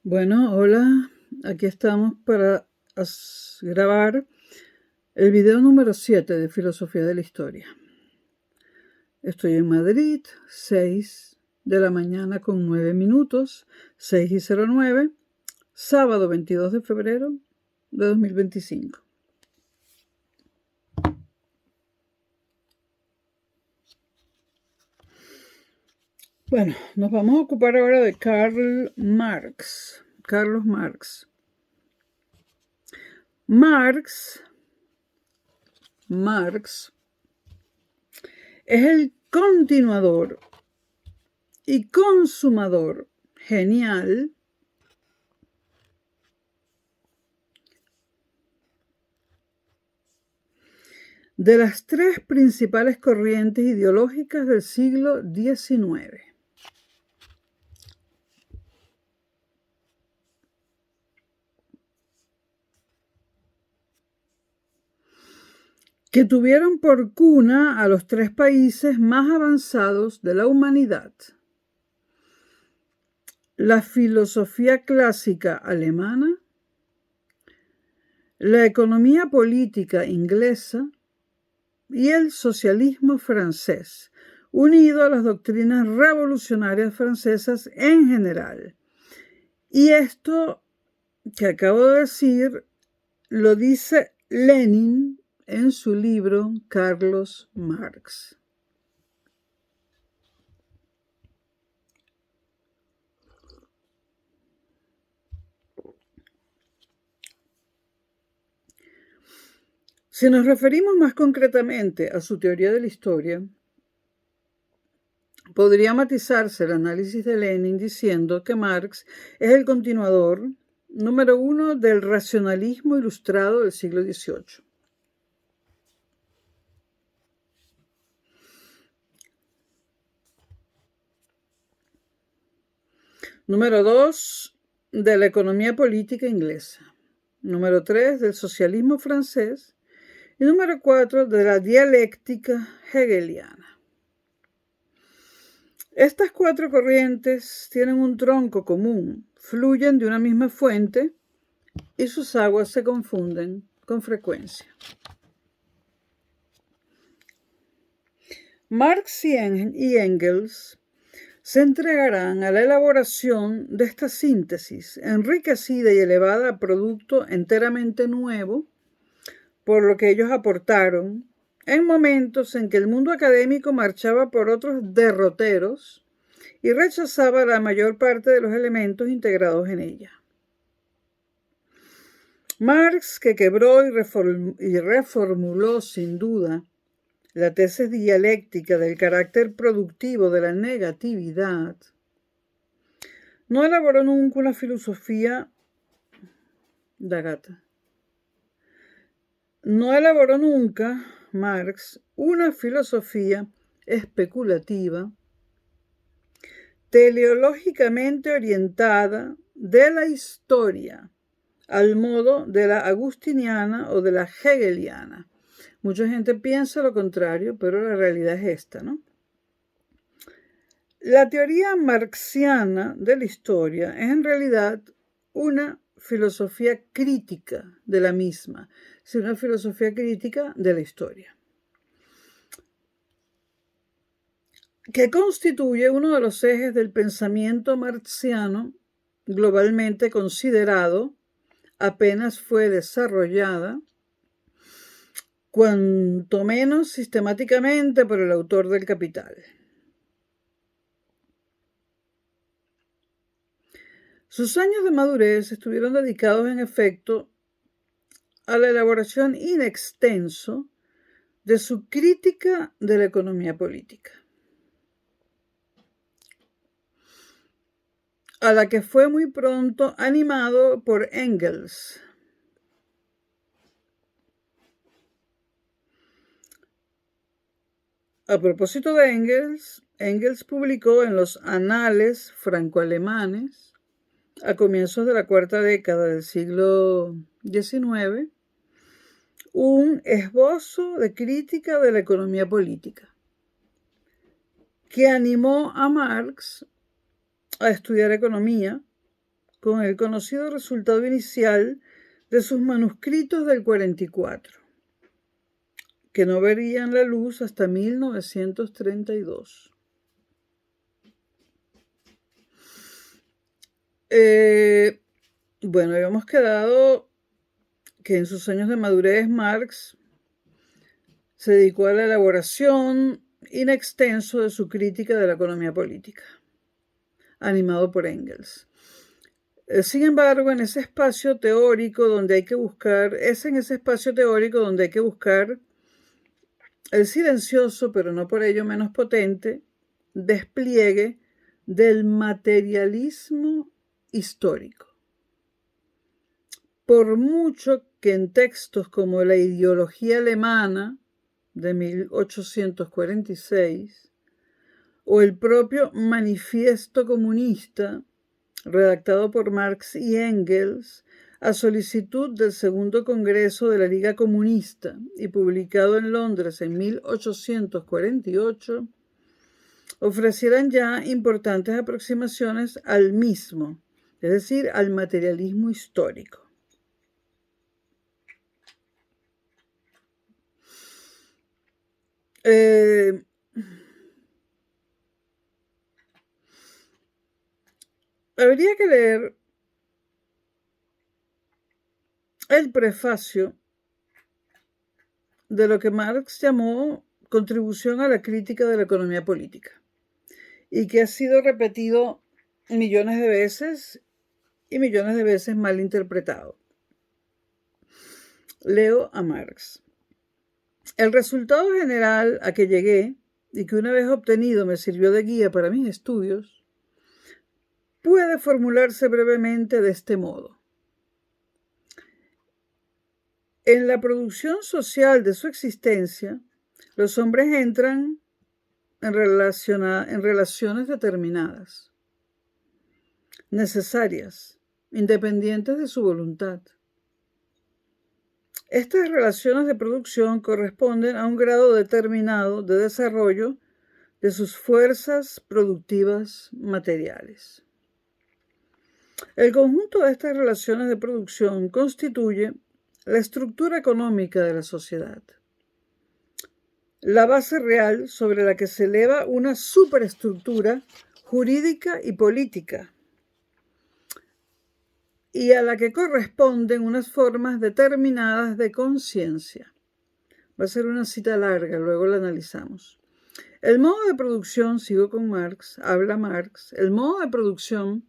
Bueno, hola, aquí estamos para grabar el video número 7 de Filosofía de la Historia. Estoy en Madrid, 6 de la mañana con 9 minutos, 6:09, sábado 22 de febrero de 2025. Bueno, nos vamos a ocupar ahora de Carlos Marx. Marx es el continuador y consumador genial de las tres principales corrientes ideológicas del siglo XIX. Que tuvieron por cuna a los tres países más avanzados de la humanidad: la filosofía clásica alemana, la economía política inglesa y el socialismo francés, unido a las doctrinas revolucionarias francesas en general. Y esto que acabo de decir lo dice Lenin en su libro Carlos Marx. Si nos referimos más concretamente a su teoría de la historia, podría matizarse el análisis de Lenin diciendo que Marx es el continuador número 1 del racionalismo ilustrado del siglo XVIII. Número 2 de la economía política inglesa. Número 3 del socialismo francés. Y número 4 de la dialéctica hegeliana. Estas cuatro corrientes tienen un tronco común, fluyen de una misma fuente y sus aguas se confunden con frecuencia. Marx y Engels se entregarán a la elaboración de esta síntesis enriquecida y elevada a producto enteramente nuevo, por lo que ellos aportaron en momentos en que el mundo académico marchaba por otros derroteros y rechazaba la mayor parte de los elementos integrados en ella. Marx, que quebró y reformuló sin duda la tesis dialéctica del carácter productivo de la negatividad, no elaboró nunca una filosofía Marx una filosofía especulativa, teleológicamente orientada de la historia, al modo de la agustiniana o de la hegeliana. Mucha gente piensa lo contrario, pero la realidad es esta, ¿no? La teoría marxiana de la historia es en realidad una filosofía crítica de la misma, es una filosofía crítica de la historia, que constituye uno de los ejes del pensamiento marxiano globalmente considerado. Apenas fue desarrollada, cuanto menos sistemáticamente, por el autor del Capital. Sus años de madurez estuvieron dedicados, en efecto, a la elaboración in extenso de su crítica de la economía política, a la que fue muy pronto animado por Engels. A propósito de Engels publicó en los Anales franco-alemanes, a comienzos de la cuarta década del siglo XIX, un esbozo de crítica de la economía política, que animó a Marx a estudiar economía con el conocido resultado inicial de sus manuscritos del 44, que no verían la luz hasta 1932. Bueno, habíamos quedado que en sus años de madurez Marx se dedicó a la elaboración in extenso de su crítica de la economía política, animado por Engels. Sin embargo, en ese espacio teórico donde hay que buscar, el silencioso, pero no por ello menos potente, despliegue del materialismo histórico. Por mucho que en textos como La ideología alemana de 1846 o el propio Manifiesto Comunista, redactado por Marx y Engels a solicitud del Segundo Congreso de la Liga Comunista y publicado en Londres en 1848, ofrecieran ya importantes aproximaciones al mismo, es decir, al materialismo histórico. Habría que leer el prefacio de lo que Marx llamó Contribución a la crítica de la economía política, y que ha sido repetido millones de veces y millones de veces mal interpretado. Leo a Marx. El resultado general a que llegué, y que una vez obtenido me sirvió de guía para mis estudios, puede formularse brevemente de este modo. En la producción social de su existencia, los hombres entran en relaciones determinadas, necesarias, independientes de su voluntad. Estas relaciones de producción corresponden a un grado determinado de desarrollo de sus fuerzas productivas materiales. El conjunto de estas relaciones de producción constituye la estructura económica de la sociedad, la base real sobre la que se eleva una superestructura jurídica y política, y a la que corresponden unas formas determinadas de conciencia. Va a ser una cita larga, luego la analizamos. El modo de producción, sigo con Marx, habla Marx, el modo de producción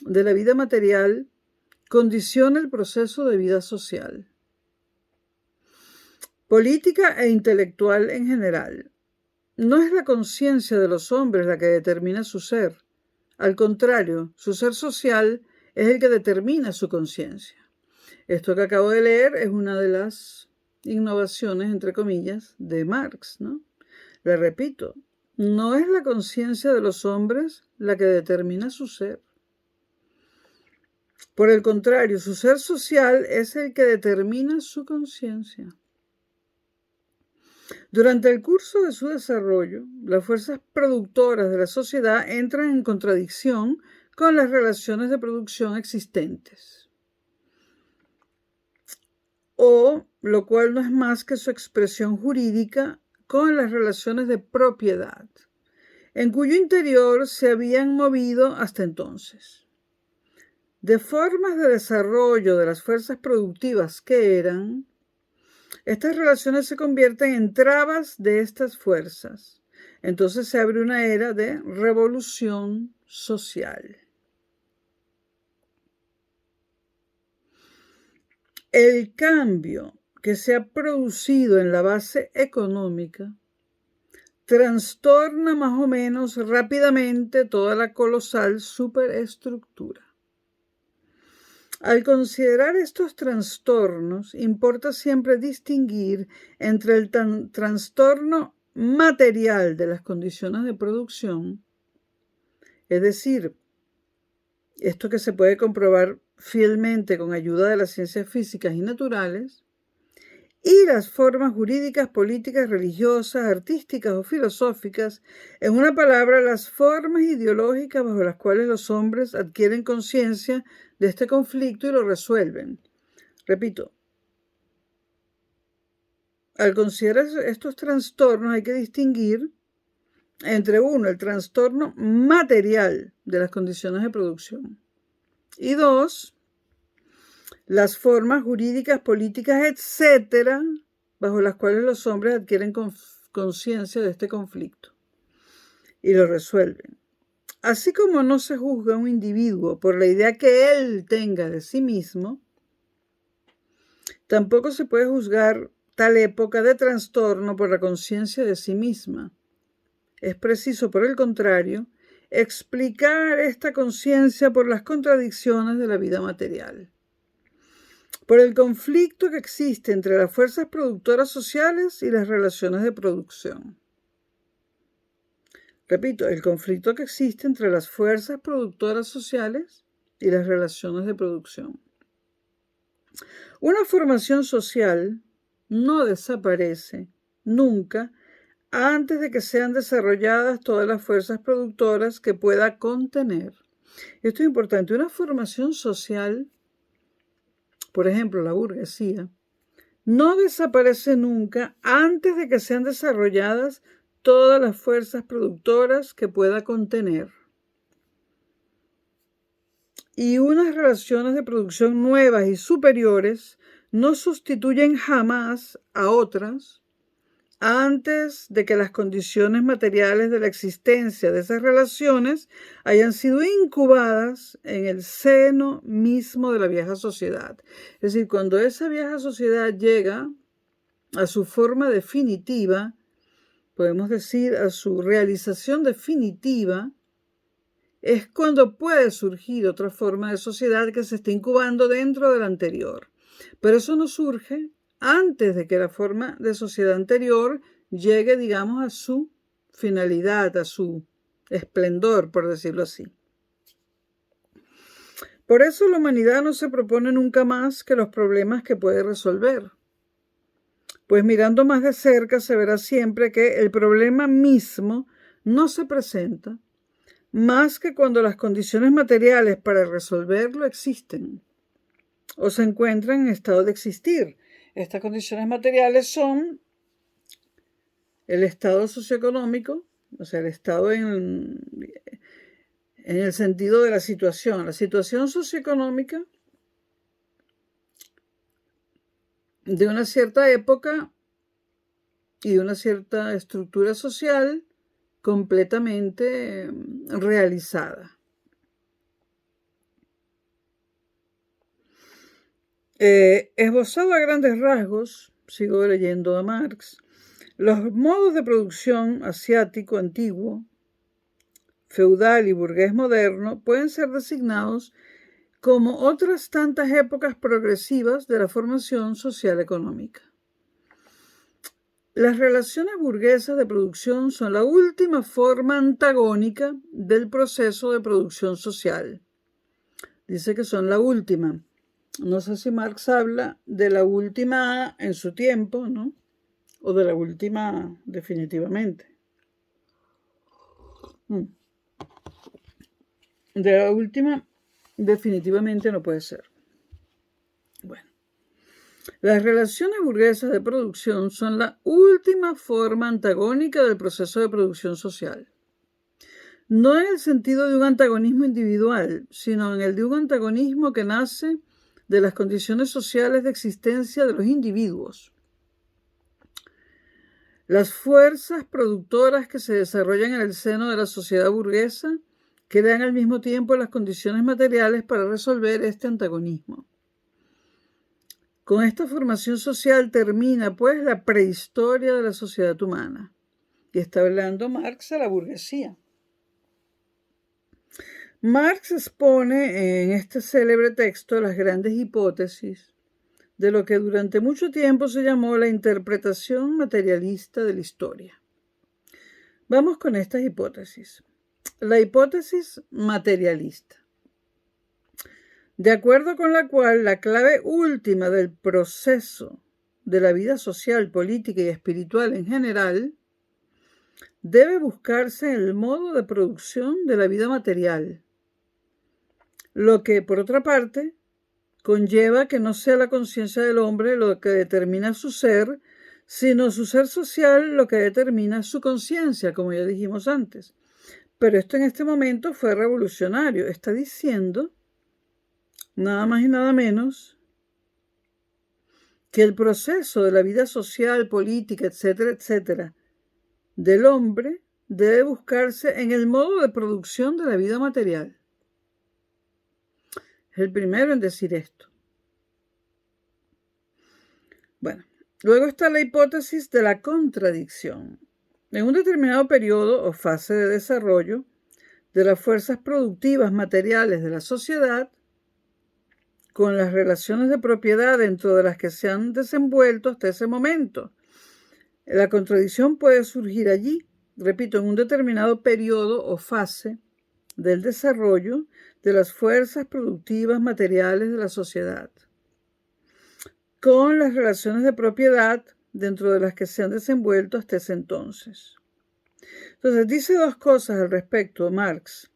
de la vida material condiciona el proceso de vida social, política e intelectual en general. No es la conciencia de los hombres la que determina su ser. Al contrario, su ser social es el que determina su conciencia. Esto que acabo de leer es una de las innovaciones, entre comillas, de Marx, ¿no? Le repito, no es la conciencia de los hombres la que determina su ser. Por el contrario, su ser social es el que determina su conciencia. Durante el curso de su desarrollo, las fuerzas productoras de la sociedad entran en contradicción con las relaciones de producción existentes, o, lo cual no es más que su expresión jurídica, con las relaciones de propiedad, en cuyo interior se habían movido hasta entonces. De formas de desarrollo de las fuerzas productivas que eran, estas relaciones se convierten en trabas de estas fuerzas. Entonces se abre una era de revolución social. El cambio que se ha producido en la base económica trastorna más o menos rápidamente toda la colosal superestructura. Al considerar estos trastornos, importa siempre distinguir entre el trastorno material de las condiciones de producción, es decir, esto que se puede comprobar fielmente con ayuda de las ciencias físicas y naturales, y las formas jurídicas, políticas, religiosas, artísticas o filosóficas, en una palabra, las formas ideológicas bajo las cuales los hombres adquieren conciencia de este conflicto y lo resuelven. Repito, al considerar estos trastornos hay que distinguir entre uno, el trastorno material de las condiciones de producción, y dos, las formas jurídicas, políticas, etcétera, bajo las cuales los hombres adquieren conciencia de este conflicto y lo resuelven. Así como no se juzga a un individuo por la idea que él tenga de sí mismo, tampoco se puede juzgar tal época de trastorno por la conciencia de sí misma. Es preciso, por el contrario, explicar esta conciencia por las contradicciones de la vida material, por el conflicto que existe entre las fuerzas productoras sociales y las relaciones de producción. Repito, el conflicto que existe entre las fuerzas productoras sociales y las relaciones de producción. Una formación social no desaparece nunca antes de que sean desarrolladas todas las fuerzas productoras que pueda contener. Esto es importante. Una formación social, por ejemplo, la burguesía, no desaparece nunca antes de que sean desarrolladas todas las fuerzas productoras que pueda contener. Y unas relaciones de producción nuevas y superiores no sustituyen jamás a otras antes de que las condiciones materiales de la existencia de esas relaciones hayan sido incubadas en el seno mismo de la vieja sociedad. Es decir, cuando esa vieja sociedad llega a su forma definitiva, podemos decir a su realización definitiva, es cuando puede surgir otra forma de sociedad que se esté incubando dentro de la anterior. Pero eso no surge antes de que la forma de sociedad anterior llegue, digamos, a su finalidad, a su esplendor, por decirlo así. Por eso la humanidad no se propone nunca más que los problemas que puede resolver. Pues mirando más de cerca se verá siempre que el problema mismo no se presenta más que cuando las condiciones materiales para resolverlo existen o se encuentran en estado de existir. Estas condiciones materiales son el estado socioeconómico, o sea, el estado en el sentido de la situación. La situación socioeconómica de una cierta época y de una cierta estructura social completamente realizada. Esbozado a grandes rasgos, sigo leyendo a Marx, los modos de producción asiático antiguo, feudal y burgués moderno pueden ser designados como otras tantas épocas progresivas de la formación social económica. Las relaciones burguesas de producción son la última forma antagónica del proceso de producción social. Dice que son la última. No sé si Marx habla de la última en su tiempo, ¿no? O de la última definitivamente. De la última definitivamente no puede ser. Bueno. Las relaciones burguesas de producción son la última forma antagónica del proceso de producción social. No en el sentido de un antagonismo individual, sino en el de un antagonismo que nace de las condiciones sociales de existencia de los individuos. Las fuerzas productoras que se desarrollan en el seno de la sociedad burguesa crean al mismo tiempo las condiciones materiales para resolver este antagonismo. Con esta formación social termina, pues, la prehistoria de la sociedad humana. Y está hablando Marx de la burguesía. Marx expone en este célebre texto las grandes hipótesis de lo que durante mucho tiempo se llamó la interpretación materialista de la historia. Vamos con estas hipótesis. La hipótesis materialista, de acuerdo con la cual la clave última del proceso de la vida social, política y espiritual en general, debe buscarse el modo de producción de la vida material, lo que, por otra parte, conlleva que no sea la conciencia del hombre lo que determina su ser, sino su ser social lo que determina su conciencia, como ya dijimos antes. Pero esto en este momento fue revolucionario. Está diciendo, nada más y nada menos, que el proceso de la vida social, política, etcétera, etcétera, del hombre debe buscarse en el modo de producción de la vida material. Es el primero en decir esto. Bueno, luego está la hipótesis de la contradicción. En un determinado periodo o fase de desarrollo de las fuerzas productivas materiales de la sociedad, con las relaciones de propiedad dentro de las que se han desenvuelto hasta ese momento, la contradicción puede surgir allí, repito, en un determinado periodo o fase del desarrollo de las fuerzas productivas materiales de la sociedad, con las relaciones de propiedad dentro de las que se han desenvuelto hasta ese entonces. Entonces, dice dos cosas al respecto, Marx.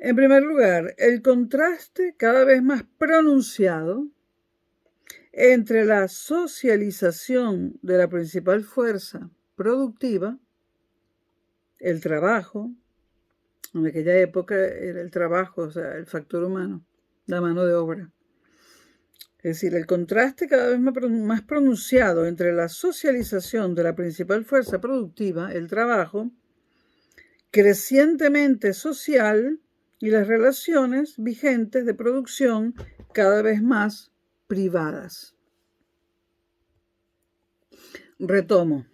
En primer lugar, el contraste cada vez más pronunciado entre la socialización de la principal fuerza productiva, el trabajo, en aquella época era el trabajo, o sea, el factor humano, la mano de obra. Es decir, el contraste cada vez más pronunciado entre la socialización de la principal fuerza productiva, el trabajo, crecientemente social, y las relaciones vigentes de producción cada vez más privadas. Retomo.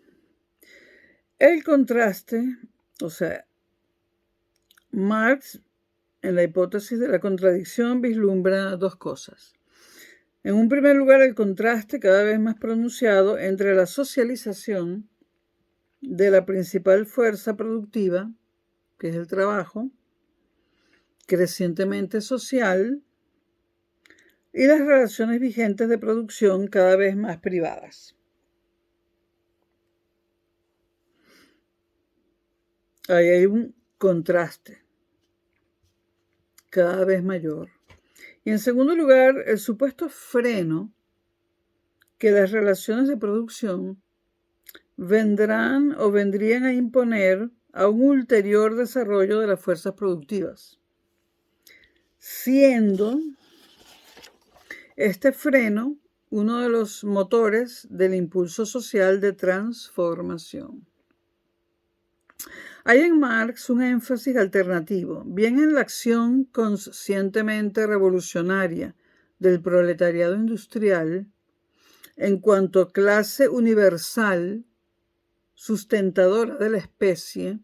El contraste, o sea, Marx, en la hipótesis de la contradicción, vislumbra dos cosas. En un primer lugar, el contraste cada vez más pronunciado entre la socialización de la principal fuerza productiva, que es el trabajo, crecientemente social, y las relaciones vigentes de producción cada vez más privadas. Ahí hay un contraste cada vez mayor. Y en segundo lugar, el supuesto freno que las relaciones de producción vendrán o vendrían a imponer a un ulterior desarrollo de las fuerzas productivas, siendo este freno uno de los motores del impulso social de transformación. Hay en Marx un énfasis alternativo, bien en la acción conscientemente revolucionaria del proletariado industrial, en cuanto clase universal sustentadora de la especie,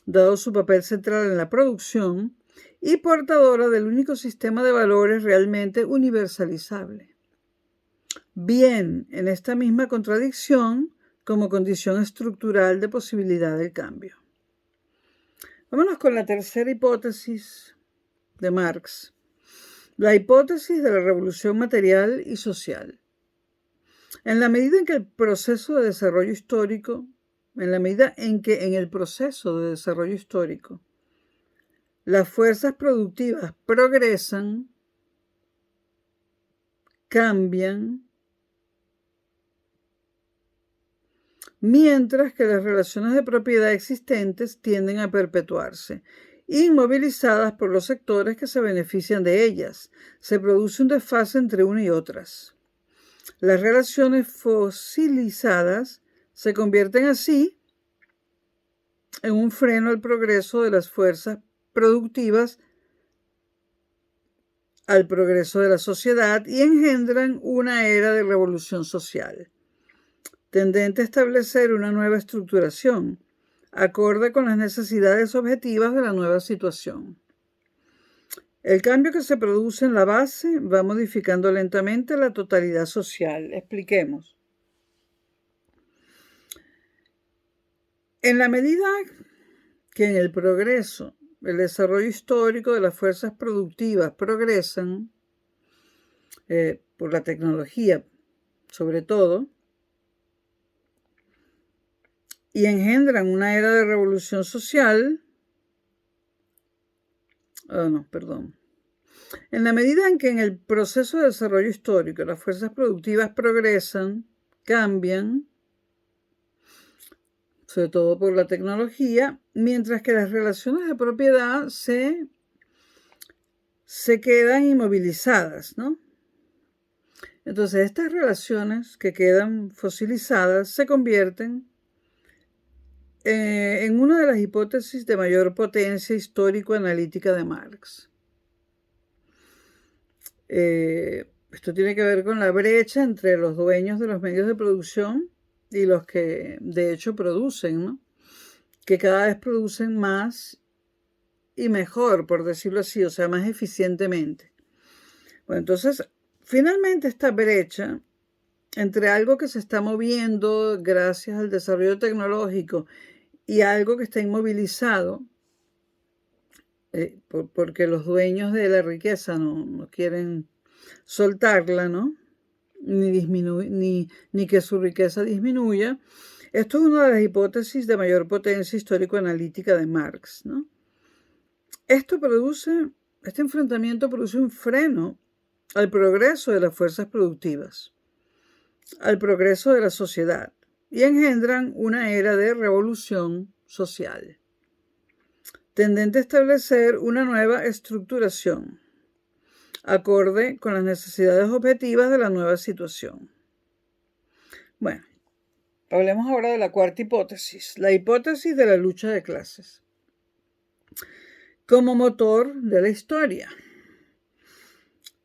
dado su papel central en la producción, y portadora del único sistema de valores realmente universalizable. Bien, en esta misma contradicción como condición estructural de posibilidad del cambio. Vámonos con la tercera hipótesis de Marx, la hipótesis de la revolución material y social. En la medida en que el proceso de desarrollo histórico, las fuerzas productivas progresan, cambian, mientras que las relaciones de propiedad existentes tienden a perpetuarse, inmovilizadas por los sectores que se benefician de ellas. Se produce un desfase entre una y otras. Las relaciones fosilizadas se convierten así en un freno al progreso de las fuerzas productivas, al progreso de la sociedad, y engendran una era de revolución social, tendente a establecer una nueva estructuración, acorde con las necesidades objetivas de la nueva situación. El cambio que se produce en la base va modificando lentamente la totalidad social. Expliquemos. En la medida que en el progreso, el desarrollo histórico de las fuerzas productivas progresan por la tecnología, sobre todo, y engendran una era de revolución social. En la medida en que en el proceso de desarrollo histórico las fuerzas productivas progresan, cambian, sobre todo por la tecnología, mientras que las relaciones de propiedad se quedan inmovilizadas, ¿no? Entonces, estas relaciones que quedan fosilizadas se convierten en una de las hipótesis de mayor potencia histórico-analítica de Marx. Esto tiene que ver con la brecha entre los dueños de los medios de producción y los que de hecho producen, ¿no? Que cada vez producen más y mejor, por decirlo así, o sea, más eficientemente. Bueno, entonces, finalmente esta brecha entre algo que se está moviendo gracias al desarrollo tecnológico y algo que está inmovilizado, porque los dueños de la riqueza no quieren soltarla, ¿no? Ni que su riqueza disminuya. Esto es una de las hipótesis de mayor potencia histórico-analítica de Marx, ¿no? Este enfrentamiento produce un freno al progreso de las fuerzas productivas, al progreso de la sociedad, y engendran una era de revolución social, tendente a establecer una nueva estructuración, acorde con las necesidades objetivas de la nueva situación. Bueno, hablemos ahora de la cuarta hipótesis, la hipótesis de la lucha de clases, como motor de la historia.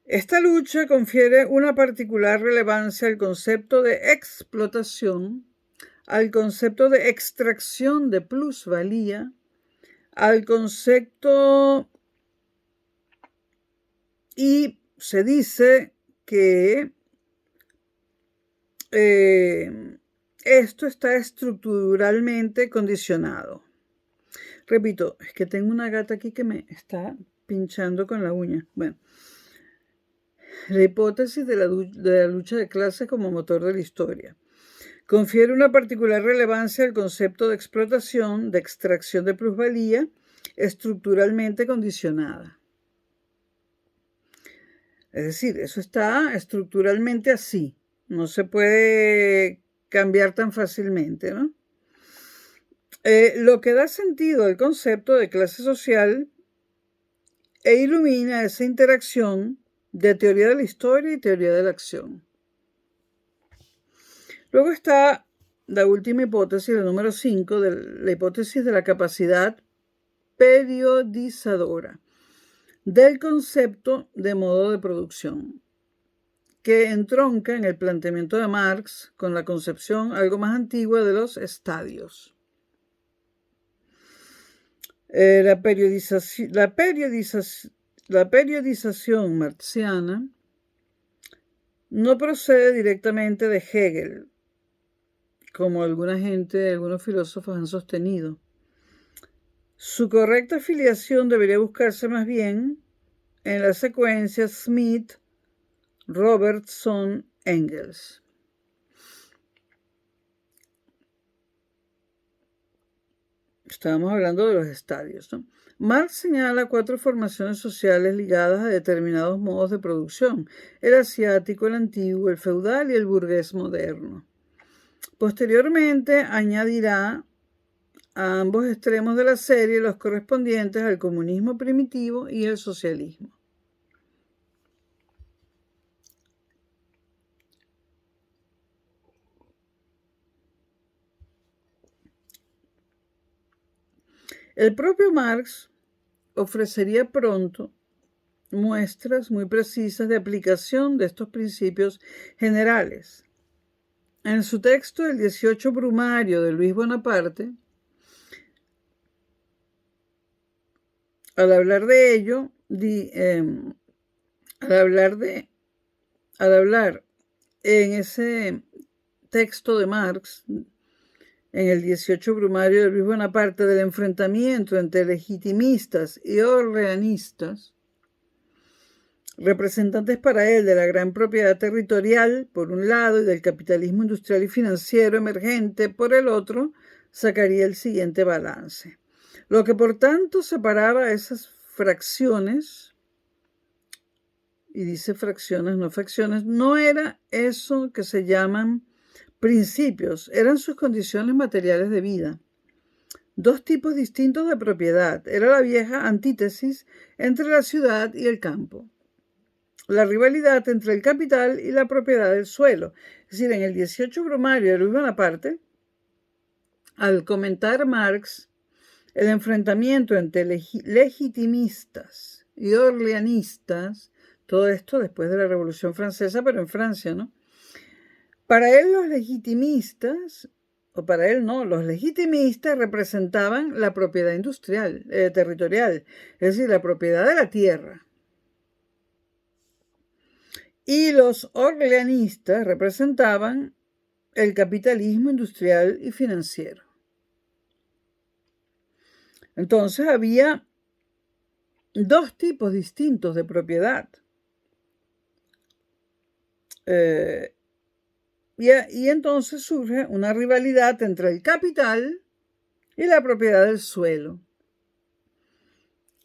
Esta lucha confiere una particular relevancia al concepto de explotación, al concepto de extracción de plusvalía, al concepto, y se dice que esto está estructuralmente condicionado. Repito, es que tengo una gata aquí que me está pinchando con la uña. Bueno, la hipótesis de la lucha de clases como motor de la historia confiere una particular relevancia al concepto de explotación, de extracción de plusvalía, estructuralmente condicionada. Es decir, eso está estructuralmente así. No se puede cambiar tan fácilmente, ¿no? Lo que da sentido al concepto de clase social e ilumina esa interacción de teoría de la historia y teoría de la acción. Luego está la última hipótesis, la número 5, la hipótesis de la capacidad periodizadora del concepto de modo de producción, que entronca en el planteamiento de Marx con la concepción algo más antigua de los estadios. La periodización marxiana no procede directamente de Hegel, como algunos filósofos han sostenido. Su correcta afiliación debería buscarse más bien en la secuencia Smith, Robertson, Engels. Estábamos hablando de los estadios, ¿no? Marx señala 4 formaciones sociales ligadas a determinados modos de producción: el asiático, el antiguo, el feudal y el burgués moderno. Posteriormente añadirá a ambos extremos de la serie los correspondientes al comunismo primitivo y el socialismo. El propio Marx ofrecería pronto muestras muy precisas de aplicación de estos principios generales. En su texto El 18 Brumario de Luis Bonaparte, al hablar de ello, al hablar en ese texto de Marx, en el 18 Brumario de Luis Bonaparte, del enfrentamiento entre legitimistas y orleanistas, representantes para él de la gran propiedad territorial, por un lado, y del capitalismo industrial y financiero emergente, por el otro, sacaría el siguiente balance. Lo que por tanto separaba esas fracciones, y dice fracciones, no facciones, no era eso que se llaman principios, eran sus condiciones materiales de vida. Dos tipos distintos de propiedad. Era la vieja antítesis entre la ciudad y el campo. La rivalidad entre el capital y la propiedad del suelo. Es decir, en el 18 Brumario de Luis Bonaparte, al comentar Marx el enfrentamiento entre legitimistas y orleanistas, todo esto después de la Revolución Francesa, pero en Francia, ¿no? Para él los legitimistas, o para él no, los legitimistas representaban la propiedad industrial, territorial, es decir, la propiedad de la tierra. Y los orleanistas representaban el capitalismo industrial y financiero. Entonces había dos tipos distintos de propiedad. Y entonces surge una rivalidad entre el capital y la propiedad del suelo,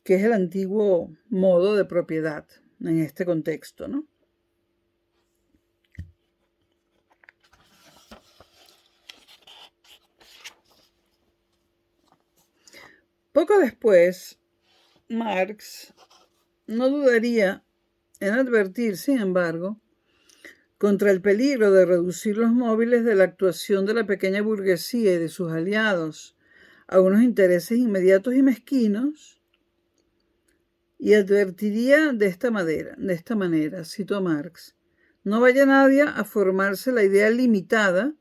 que es el antiguo modo de propiedad en este contexto, ¿no? Poco después, Marx no dudaría en advertir, sin embargo, contra el peligro de reducir los móviles de la actuación de la pequeña burguesía y de sus aliados a unos intereses inmediatos y mezquinos, y advertiría de esta manera, cito a Marx, no vaya nadie a formarse la idea limitada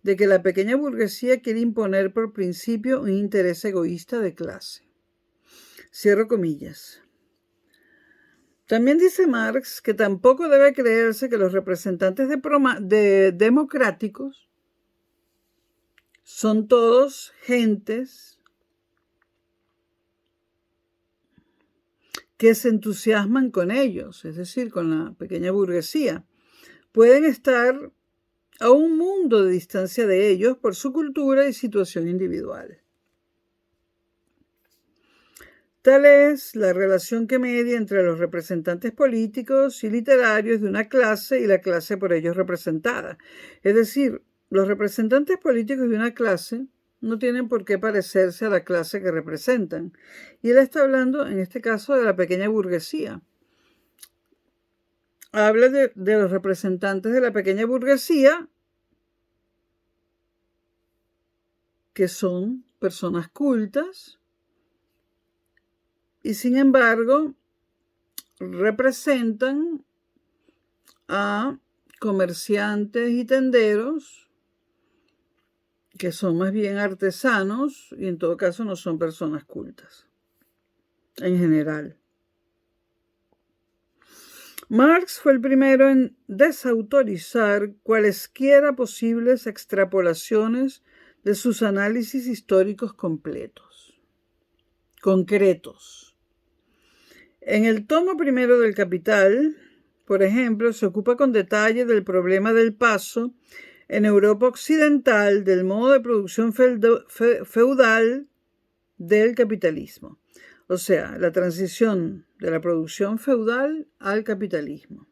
de que la pequeña burguesía quiere imponer por principio un interés egoísta de clase. Cierro comillas. También dice Marx que tampoco debe creerse que los representantes democráticos son todos gentes que se entusiasman con ellos, es decir, con la pequeña burguesía. Pueden estar a un mundo de distancia de ellos por su cultura y situación individual. Tal es la relación que media entre los representantes políticos y literarios de una clase y la clase por ellos representada. Es decir, los representantes políticos de una clase no tienen por qué parecerse a la clase que representan. Y él está hablando, en este caso, de la pequeña burguesía. Habla de los representantes de la pequeña burguesía, que son personas cultas, y sin embargo representan a comerciantes y tenderos que son más bien artesanos y en todo caso no son personas cultas en general. Marx fue el primero en desautorizar cualesquiera posibles extrapolaciones de sus análisis históricos concretos. En el tomo primero del Capital, por ejemplo, se ocupa con detalle del problema del paso en Europa occidental del modo de producción feudal del capitalismo. O sea, la transición de la producción feudal al capitalismo.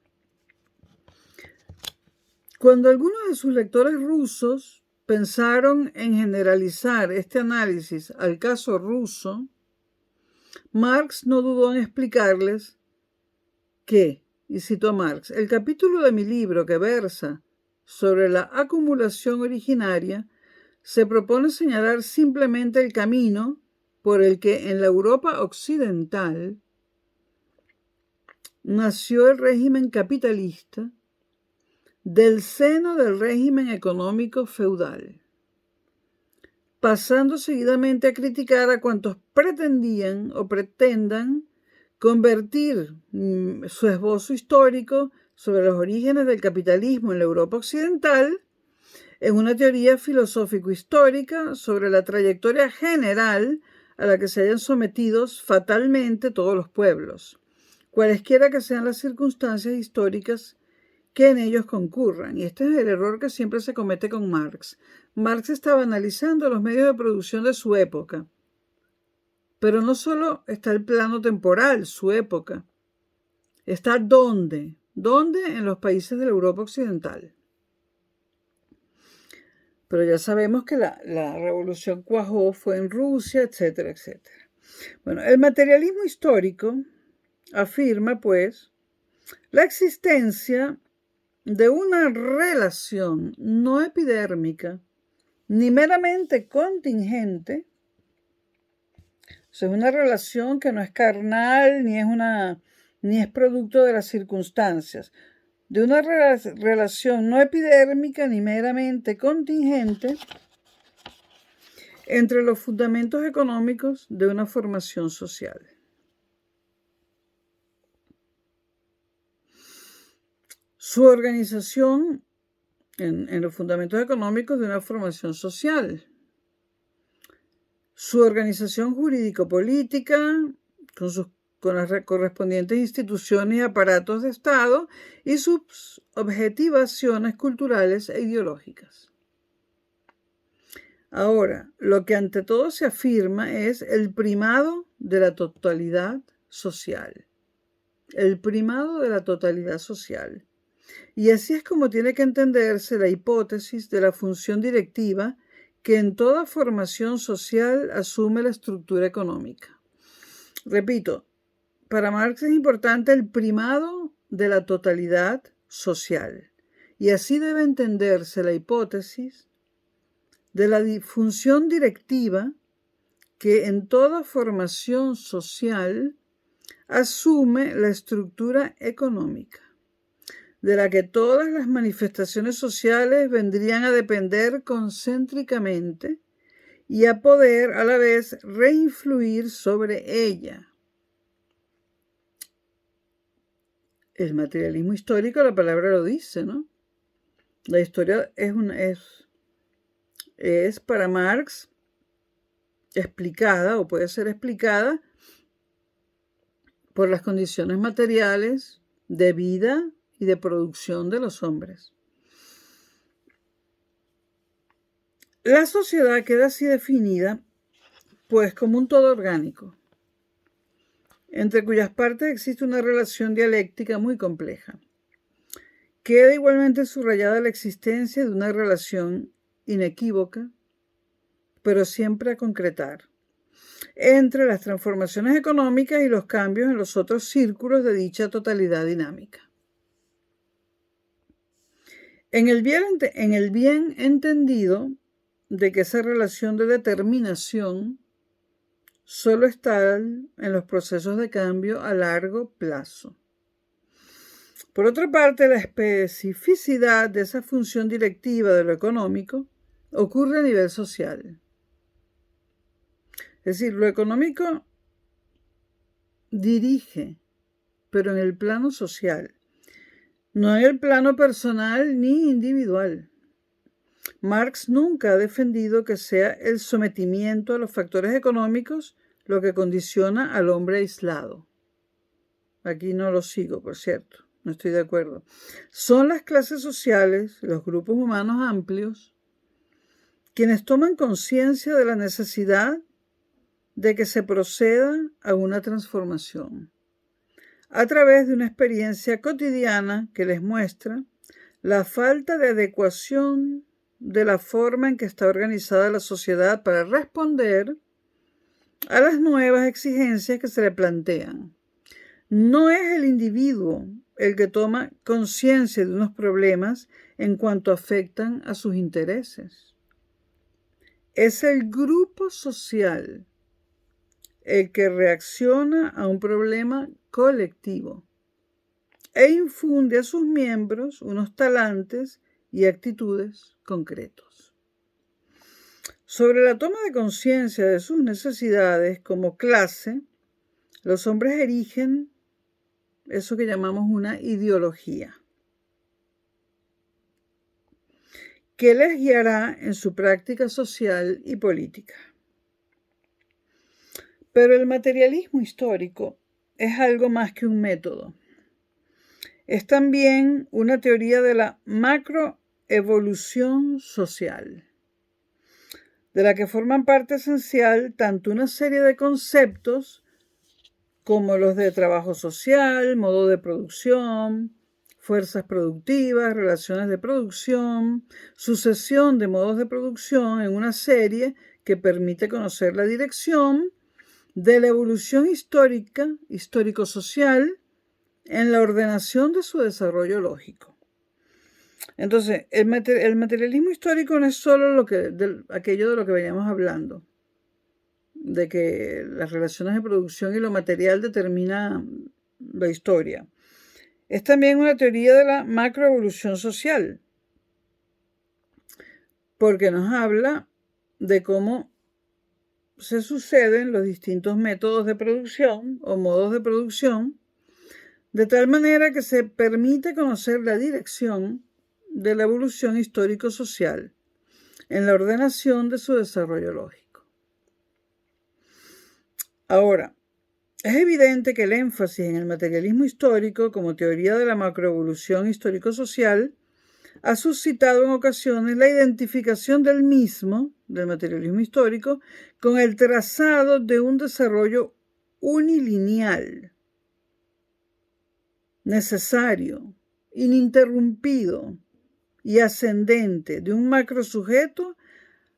Cuando algunos de sus lectores rusos pensaron en generalizar este análisis al caso ruso, Marx no dudó en explicarles que, y cito a Marx, el capítulo de mi libro que versa sobre la acumulación originaria se propone señalar simplemente el camino por el que en la Europa occidental nació el régimen capitalista del seno del régimen económico feudal, pasando seguidamente a criticar a cuantos pretendían o pretendan convertir su esbozo histórico sobre los orígenes del capitalismo en la Europa occidental en una teoría filosófico-histórica sobre la trayectoria general a la que se hayan sometido fatalmente todos los pueblos, cualesquiera que sean las circunstancias históricas que en ellos concurran. Y este es el error que siempre se comete con Marx. Marx estaba analizando los medios de producción de su época, pero no solo está el plano temporal, su época, está ¿dónde? ¿Dónde? En los países de la Europa occidental. Pero ya sabemos que la revolución cuajó, fue en Rusia, etcétera, etcétera. Bueno, el materialismo histórico afirma, pues, la existencia de una relación no epidérmica ni meramente contingente. O sea, es una relación que no es carnal ni es producto de las circunstancias, de una relación no epidérmica ni meramente contingente entre los fundamentos económicos de una formación social. Su organización en los fundamentos económicos de una formación social. Su organización jurídico-política, con las correspondientes instituciones y aparatos de Estado, y sus objetivaciones culturales e ideológicas. Ahora, lo que ante todo se afirma es el primado de la totalidad social. El primado de la totalidad social. Y así es como tiene que entenderse la hipótesis de la función directiva que en toda formación social asume la estructura económica. Repito, para Marx es importante el primado de la totalidad social. Y así debe entenderse la hipótesis de la función directiva que en toda formación social asume la estructura económica, de la que todas las manifestaciones sociales vendrían a depender concéntricamente y a poder a la vez reinfluir sobre ella. El materialismo histórico, la palabra lo dice, ¿no? La historia es para Marx explicada o puede ser explicada por las condiciones materiales de vida y de producción de los hombres. La sociedad queda así definida, pues, como un todo orgánico, entre cuyas partes existe una relación dialéctica muy compleja. Queda igualmente subrayada la existencia de una relación inequívoca, pero siempre a concretar, entre las transformaciones económicas y los cambios en los otros círculos de dicha totalidad dinámica. En el bien entendido de que esa relación de determinación solo está en los procesos de cambio a largo plazo. Por otra parte, la especificidad de esa función directiva de lo económico ocurre a nivel social. Es decir, lo económico dirige, pero en el plano social, no en el plano personal ni individual. Marx nunca ha defendido que sea el sometimiento a los factores económicos lo que condiciona al hombre aislado. Aquí no lo sigo, por cierto, no estoy de acuerdo. Son las clases sociales, los grupos humanos amplios, quienes toman conciencia de la necesidad de que se proceda a una transformación, a través de una experiencia cotidiana que les muestra la falta de adecuación de la forma en que está organizada la sociedad para responder a las nuevas exigencias que se le plantean. No es el individuo el que toma conciencia de unos problemas en cuanto afectan a sus intereses. Es el grupo social el que reacciona a un problema colectivo e infunde a sus miembros unos talantes y actitudes concretos. Sobre la toma de conciencia de sus necesidades como clase, los hombres erigen eso que llamamos una ideología, que les guiará en su práctica social y política. Pero el materialismo histórico es algo más que un método. Es también una teoría de la macroevolución social, de la que forman parte esencial tanto una serie de conceptos como los de trabajo social, modo de producción, fuerzas productivas, relaciones de producción, sucesión de modos de producción en una serie que permite conocer la dirección de la evolución histórica, histórico-social, en la ordenación de su desarrollo lógico. Entonces, el materialismo histórico no es solo aquello de lo que veníamos hablando, de que las relaciones de producción y lo material determinan la historia. Es también una teoría de la macroevolución social, porque nos habla de cómo se suceden los distintos métodos de producción o modos de producción, de tal manera que se permite conocer la dirección de la evolución histórico-social en la ordenación de su desarrollo lógico. Ahora, es evidente que el énfasis en el materialismo histórico como teoría de la macroevolución histórico-social ha suscitado en ocasiones la identificación del mismo, del materialismo histórico, con el trazado de un desarrollo unilineal, necesario, ininterrumpido y ascendente de un macrosujeto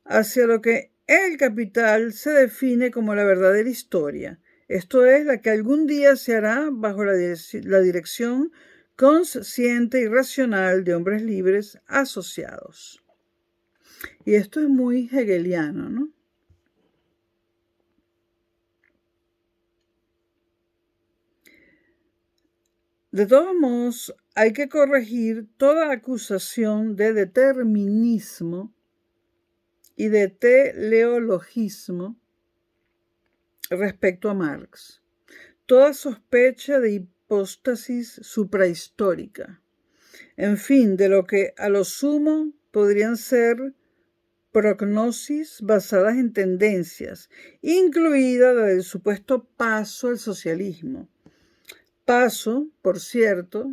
hacia lo que el capital se define como la verdadera historia, esto es, la que algún día se hará bajo la dirección consciente y racional de hombres libres asociados. Y esto es muy hegeliano, ¿no? De todos modos, hay que corregir toda acusación de determinismo y de teleologismo respecto a Marx. Toda sospecha de hipóstasis suprahistórica. En fin, de lo que a lo sumo podrían ser prognosis basadas en tendencias, incluida la del supuesto paso al socialismo. Paso, por cierto,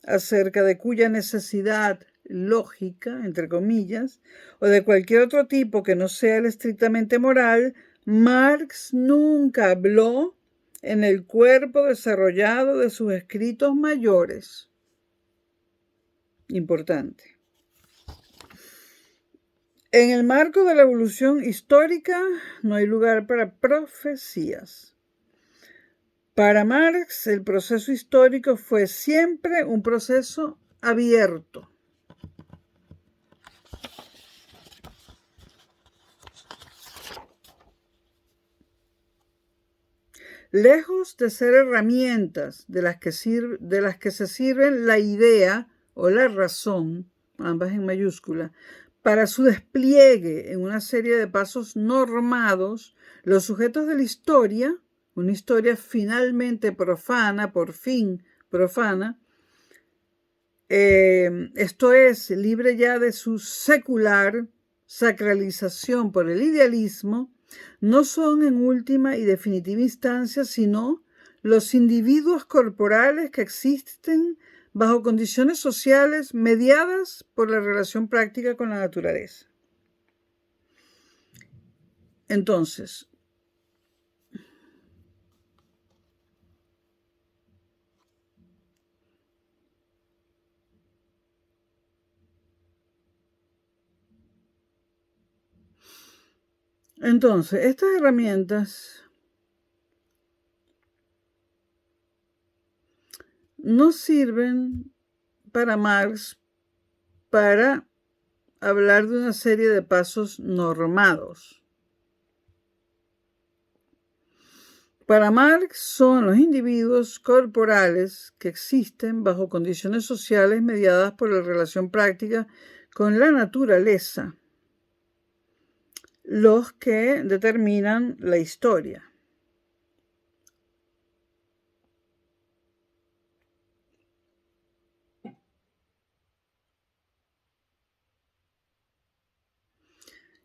acerca de cuya necesidad lógica, entre comillas, o de cualquier otro tipo que no sea el estrictamente moral, Marx nunca habló en el cuerpo desarrollado de sus escritos mayores. Importante. En el marco de la evolución histórica no hay lugar para profecías. Para Marx, el proceso histórico fue siempre un proceso abierto. Lejos de ser herramientas de las que se sirven la idea o la razón, ambas en mayúscula, para su despliegue en una serie de pasos normados, los sujetos de la historia, una historia finalmente profana, por fin profana, esto es, libre ya de su secular sacralización por el idealismo, no son en última y definitiva instancia sino los individuos corporales que existen bajo condiciones sociales mediadas por la relación práctica con la naturaleza. Entonces, estas herramientas no sirven para Marx para hablar de una serie de pasos normados. Para Marx son los individuos corporales que existen bajo condiciones sociales mediadas por la relación práctica con la naturaleza los que determinan la historia.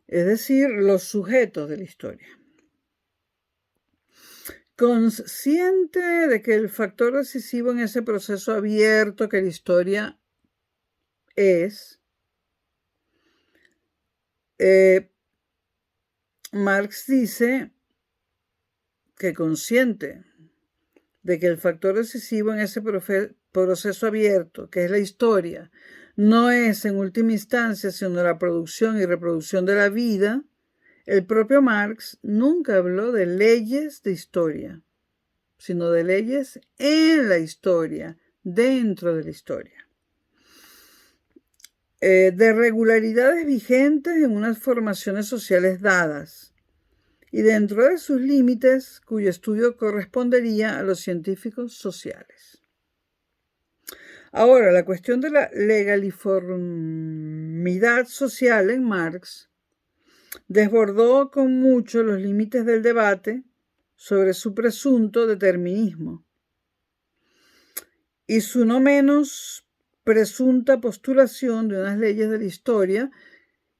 Es decir, los sujetos de la historia. Consciente de que el factor decisivo en ese proceso abierto que la historia es, Marx dice que consciente de que el factor decisivo en ese proceso abierto, que es la historia, no es en última instancia sino la producción y reproducción de la vida, el propio Marx nunca habló de leyes de historia, sino de leyes en la historia, dentro de la historia. De regularidades vigentes en unas formaciones sociales dadas y dentro de sus límites cuyo estudio correspondería a los científicos sociales. Ahora, la cuestión de la legaliformidad social en Marx desbordó con mucho los límites del debate sobre su presunto determinismo y su no menos presunta postulación de unas leyes de la historia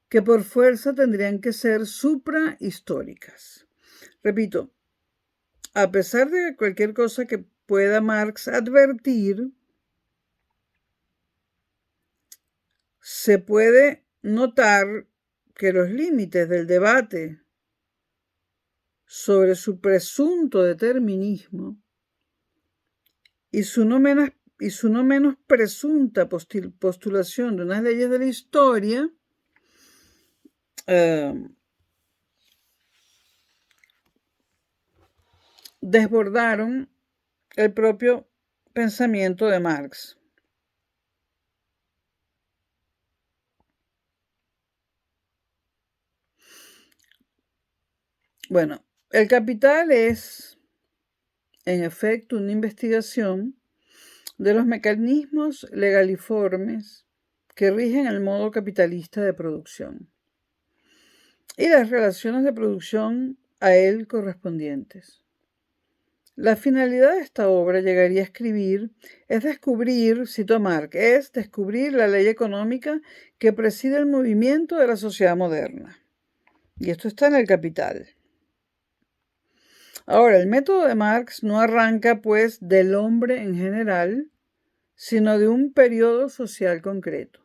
que por fuerza tendrían que ser suprahistóricas. Repito, a pesar de cualquier cosa que pueda Marx advertir, se puede notar que los límites del debate sobre su presunto determinismo y su no menos presunta postulación de unas leyes de la historia desbordaron el propio pensamiento de Marx. Bueno, El Capital es, en efecto, una investigación de los mecanismos legaliformes que rigen el modo capitalista de producción y las relaciones de producción a él correspondientes. La finalidad de esta obra, llegaría a escribir, es descubrir, cito a Marx, es descubrir la ley económica que preside el movimiento de la sociedad moderna. Y esto está en El Capital. Ahora, el método de Marx no arranca, pues, del hombre en general, sino de un periodo social concreto.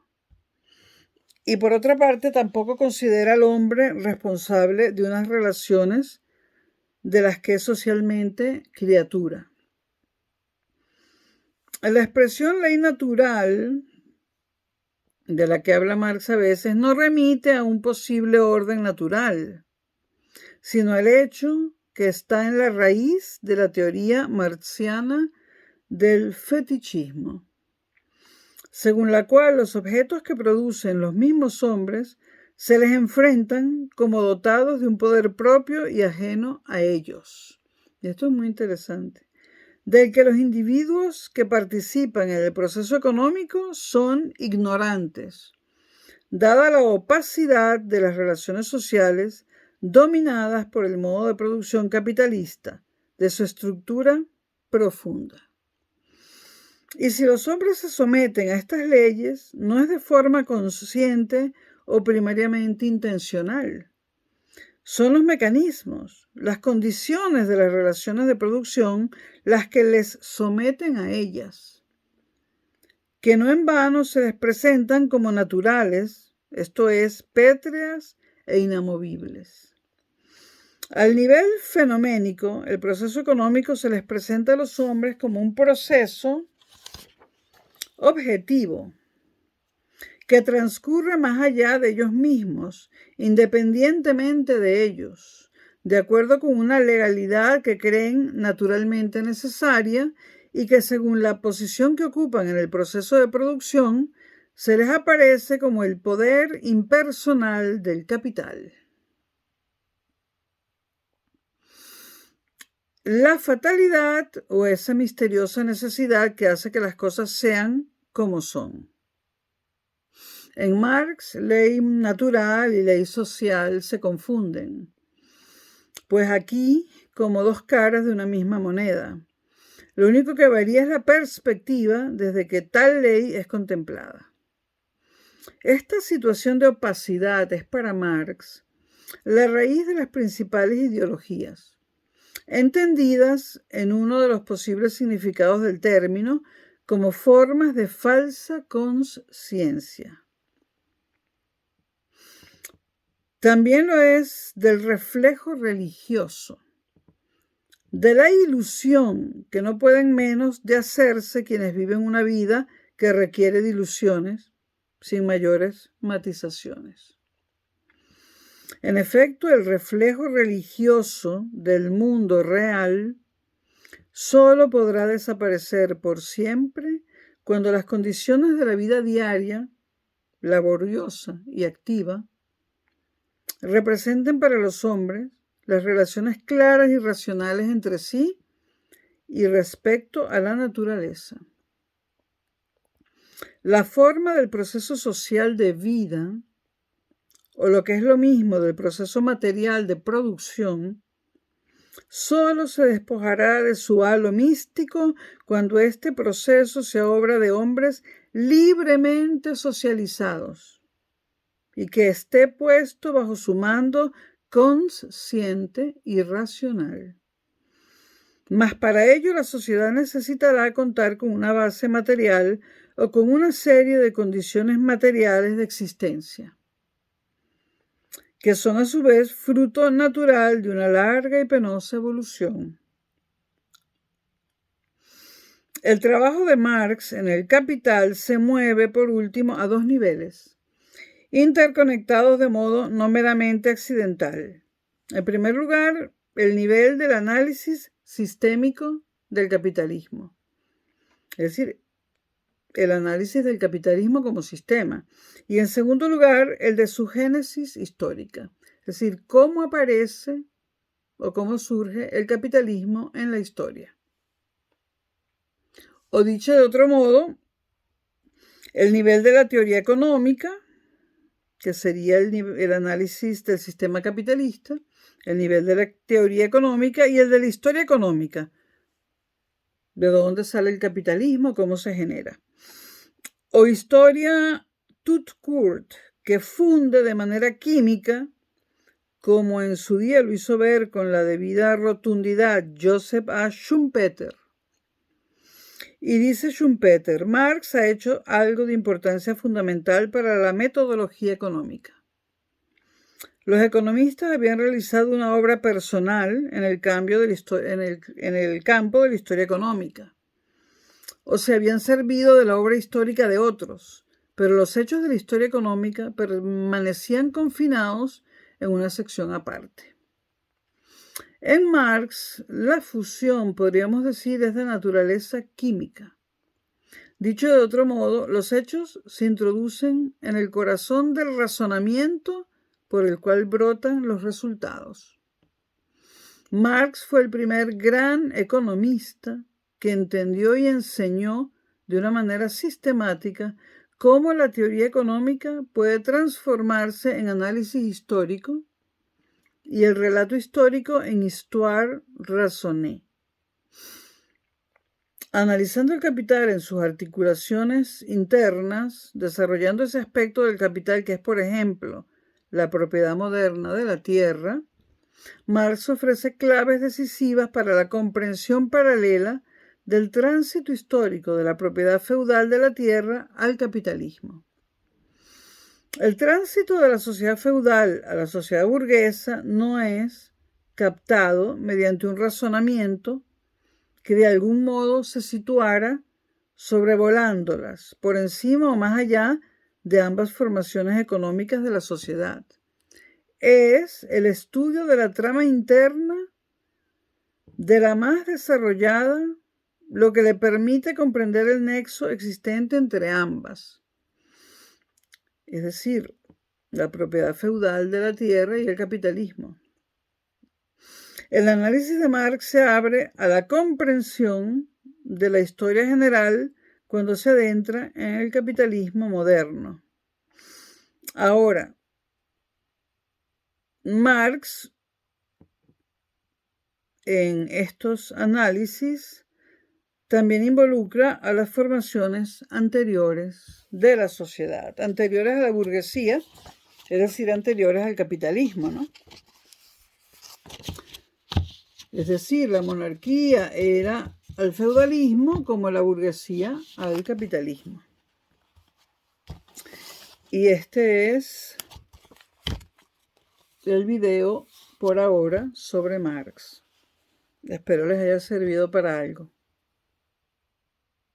Y por otra parte, tampoco considera al hombre responsable de unas relaciones de las que es socialmente criatura. La expresión ley natural, de la que habla Marx a veces, no remite a un posible orden natural, sino al hecho que está en la raíz de la teoría marxiana del fetichismo, según la cual los objetos que producen los mismos hombres se les enfrentan como dotados de un poder propio y ajeno a ellos. Y esto es muy interesante. Del que los individuos que participan en el proceso económico son ignorantes, dada la opacidad de las relaciones sociales dominadas por el modo de producción capitalista, de su estructura profunda. Y si los hombres se someten a estas leyes, no es de forma consciente o primariamente intencional. Son los mecanismos, las condiciones de las relaciones de producción las que les someten a ellas, que no en vano se les presentan como naturales, esto es, pétreas e inamovibles. Al nivel fenoménico, el proceso económico se les presenta a los hombres como un proceso objetivo que transcurre más allá de ellos mismos, independientemente de ellos, de acuerdo con una legalidad que creen naturalmente necesaria y que según la posición que ocupan en el proceso de producción, se les aparece como el poder impersonal del capital. La fatalidad o esa misteriosa necesidad que hace que las cosas sean como son. En Marx, ley natural y ley social se confunden, pues aquí como dos caras de una misma moneda. Lo único que varía es la perspectiva desde que tal ley es contemplada. Esta situación de opacidad es para Marx la raíz de las principales ideologías. entendidas en uno de los posibles significados del término como formas de falsa consciencia. También lo es del reflejo religioso, de la ilusión que no pueden menos de hacerse quienes viven una vida que requiere de ilusiones sin mayores matizaciones. En efecto, el reflejo religioso del mundo real solo podrá desaparecer por siempre cuando las condiciones de la vida diaria, laboriosa y activa, representen para los hombres las relaciones claras y racionales entre sí y respecto a la naturaleza. La forma del proceso social de vida, o lo que es lo mismo del proceso material de producción, solo se despojará de su halo místico cuando este proceso sea obra de hombres libremente socializados y que esté puesto bajo su mando consciente y racional. Mas para ello la sociedad necesitará contar con una base material o con una serie de condiciones materiales de existencia, que son a su vez fruto natural de una larga y penosa evolución. El trabajo de Marx en El Capital se mueve, por último, a dos niveles, interconectados de modo no meramente accidental. En primer lugar, el nivel del análisis sistémico del capitalismo, es decir, el análisis del capitalismo como sistema. Y en segundo lugar, el de su génesis histórica, es decir, cómo aparece o cómo surge el capitalismo en la historia. O dicho de otro modo, el nivel de la teoría económica, que sería el análisis del sistema capitalista, el nivel de la teoría económica y el de la historia económica, de dónde sale el capitalismo, cómo se genera. O historia tout court, que funde de manera química, como en su día lo hizo ver con la debida rotundidad Joseph A. Schumpeter. Y dice Schumpeter, Marx ha hecho algo de importancia fundamental para la metodología económica. Los economistas habían realizado una obra personal en el campo de la historia económica, o se habían servido de la obra histórica de otros, pero los hechos de la historia económica permanecían confinados en una sección aparte. En Marx, la fusión, podríamos decir, es de naturaleza química. Dicho de otro modo, los hechos se introducen en el corazón del razonamiento por el cual brotan los resultados. Marx fue el primer gran economista que entendió y enseñó de una manera sistemática cómo la teoría económica puede transformarse en análisis histórico y el relato histórico en histoire raisonnée. Analizando el capital en sus articulaciones internas, desarrollando ese aspecto del capital que es, por ejemplo, la propiedad moderna de la tierra, Marx ofrece claves decisivas para la comprensión paralela del tránsito histórico de la propiedad feudal de la tierra al capitalismo. El tránsito de la sociedad feudal a la sociedad burguesa no es captado mediante un razonamiento que de algún modo se situara sobrevolándolas por encima o más allá de ambas formaciones económicas de la sociedad. Es el estudio de la trama interna de la más desarrollada lo que le permite comprender el nexo existente entre ambas, es decir, la propiedad feudal de la tierra y el capitalismo. El análisis de Marx se abre a la comprensión de la historia general cuando se adentra en el capitalismo moderno. Ahora, Marx, en estos análisis, también involucra a las formaciones anteriores de la sociedad, anteriores a la burguesía, es decir, anteriores al capitalismo, ¿no? Es decir, la monarquía era al feudalismo como la burguesía al capitalismo. Y este es el video por ahora sobre Marx. Espero les haya servido para algo.